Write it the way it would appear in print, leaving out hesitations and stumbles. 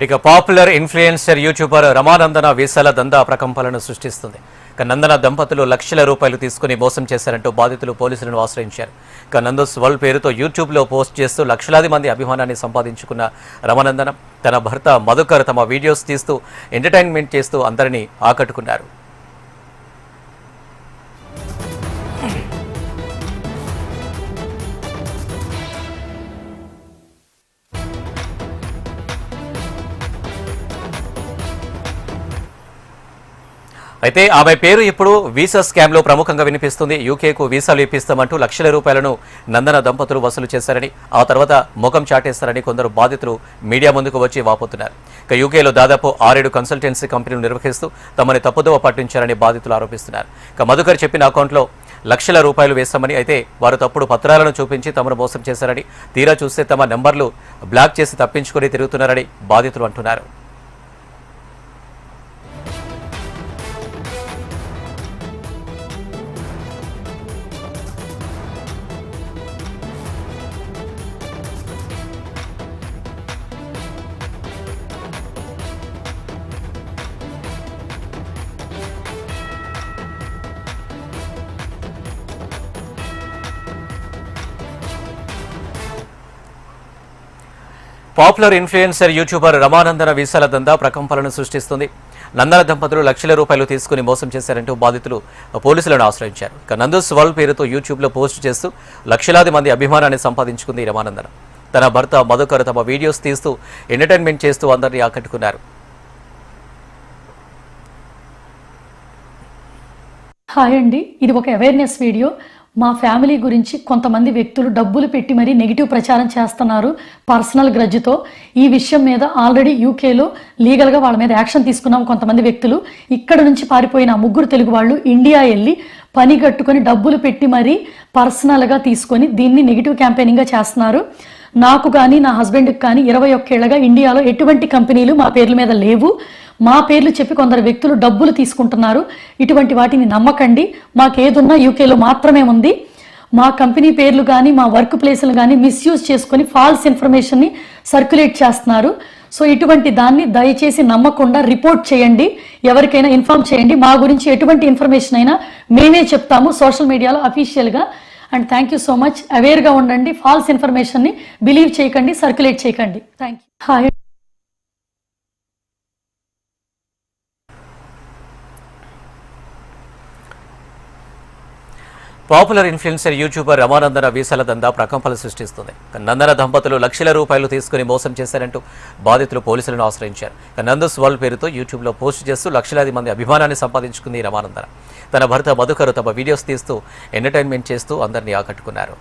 ఇక popular influencer YouTuber Ramanandana వీసాల దందా ప్రకంపనలను సృష్టిస్తుంది. నందన దంపతులు లక్షల రూపాయలు తీసుకుని మోసం చేశారంటూ బాధితులు పోలీసులను ఆశ్రయించారు. నందోస్ వరల్డ్ పేరుతో యూట్యూబ్లో పోస్ట్ చేస్తూ లక్షలాది మంది అభిమానాన్ని సంపాదించుకున్న రమానందన తన భర్త మధుకర్ తమ వీడియోస్ తీస్తూ ఎంటర్టైన్మెంట్ చేస్తూ అందరినీ ఆకట్టుకున్నారు. అయితే ఆమె పేరు ఇప్పుడు వీసా స్కామ్లో ప్రముఖంగా వినిపిస్తుంది. యూకేకు వీసాలు ఇప్పిస్తామంటూ లక్షల రూపాయలను నందన దంపతులు వసూలు చేశారని, ఆ తర్వాత ముఖం చాటేస్తారని కొందరు బాధితులు మీడియా ముందుకు వచ్చి వాపోతున్నారు. ఇక యూకేలో దాదాపు 6-7 కన్సల్టెన్సీ కంపెనీలు నిర్వహిస్తూ తమని తప్పుదోవ పట్టించారని బాధితులు ఆరోపిస్తున్నారు. ఇక మధుకర్ చెప్పిన అకౌంట్లో లక్షల రూపాయలు వేస్తామని, అయితే వారు తప్పుడు పత్రాలను చూపించి తమను మోసం చేశారని, తీరా చూస్తే తమ నెంబర్లు బ్లాక్ చేసి తప్పించుకొని తిరుగుతున్నారని బాధితులు అంటున్నారు. పాపులర్ ఇన్ఫ్లుయెన్సర్ యూట్యూబర్ రమానందన వీసాల దందా ప్రకంపనలను సృష్టిస్తుంది. నందన దంపతులు లక్షల రూపాయలు తీసుకుని మోసం చేశారంటూ బాధితులు పోలీసులను ఆశ్రయించారు. ఇక నందోస్ వరల్డ్ పేరుతో యూట్యూబ్లో పోస్ట్ చేస్తూ లక్షలాది మంది అభిమానాన్ని సంపాదించుకుంది రమానందన. తన భర్త మధుకర్ తమ వీడియోస్ తీస్తూ ఎంటర్టైన్మెంట్ చేస్తూ అందరినీ ఆకట్టుకున్నారు. హాయ్ అండి, ఇది ఒక అవేర్నెస్ వీడియో. మా ఫ్యామిలీ గురించి కొంతమంది వ్యక్తులు డబ్బులు పెట్టి మరీ నెగిటివ్ ప్రచారం చేస్తున్నారు పర్సనల్ గ్రడ్జ్తో. ఈ విషయం మీద ఆల్రెడీ యూకేలో లీగల్గా వాళ్ళ మీద యాక్షన్ తీసుకున్నాం. కొంతమంది వ్యక్తులు ఇక్కడ నుంచి పారిపోయిన 3 తెలుగు వాళ్ళు ఇండియా వెళ్ళి పని కట్టుకొని డబ్బులు పెట్టి మరీ పర్సనల్గా తీసుకొని దీన్ని నెగిటివ్ క్యాంపెయినింగ్గా చేస్తున్నారు. నాకు కానీ నా హస్బెండ్కి కానీ 21 ఏళ్ళగా ఇండియాలో ఎటువంటి కంపెనీలు మా పేర్ల మీద లేవు. మా పేర్లు చెప్పి కొందరు వ్యక్తులు డబ్బులు తీసుకుంటున్నారు. ఇటువంటి వాటిని నమ్మకండి. మాకేదున్నా యూకేలో మాత్రమే ఉంది. మా కంపెనీ పేర్లు కానీ మా వర్క్ ప్లేసులు కానీ మిస్యూజ్ చేసుకొని ఫాల్స్ ఇన్ఫర్మేషన్ని సర్క్యులేట్ చేస్తున్నారు. సో ఇటువంటి దాన్ని దయచేసి నమ్మకుండా రిపోర్ట్ చేయండి, ఎవరికైనా ఇన్ఫార్మ్ చేయండి. మా గురించి ఎటువంటి ఇన్ఫర్మేషన్ అయినా మేమే చెప్తాము సోషల్ మీడియాలో అఫీషియల్గా. And thank you so much. అవేర్గా ఉండండి, ఫాల్స్ ఇన్ఫర్మేషన్ని బిలీవ్ చేయకండి, సర్క్యులేట్ చేయకండి. Thank you. Hi. Popular influencer YouTuber Ramanandana వీసాల దందా ప్రకంపనలు సృష్టిస్తుంది. నందన దంపతులు లక్షల రూపాయలు తీసుకుని మోసం చేశారంటూ బాధితులు పోలీసులను ఆశ్రయించారు. నందోస్ వరల్డ్ పేరుతో యూట్యూబ్లో పోస్ట్ చేస్తూ లక్షలాది మంది అభిమానాన్ని సంపాదించుకుంది రమానందన. తన భర్త మధుకర్ తమ వీడియోస్ తీస్తూ ఎంటర్టైన్మెంట్ చేస్తూ అందరినీ ఆకట్టుకున్నారు.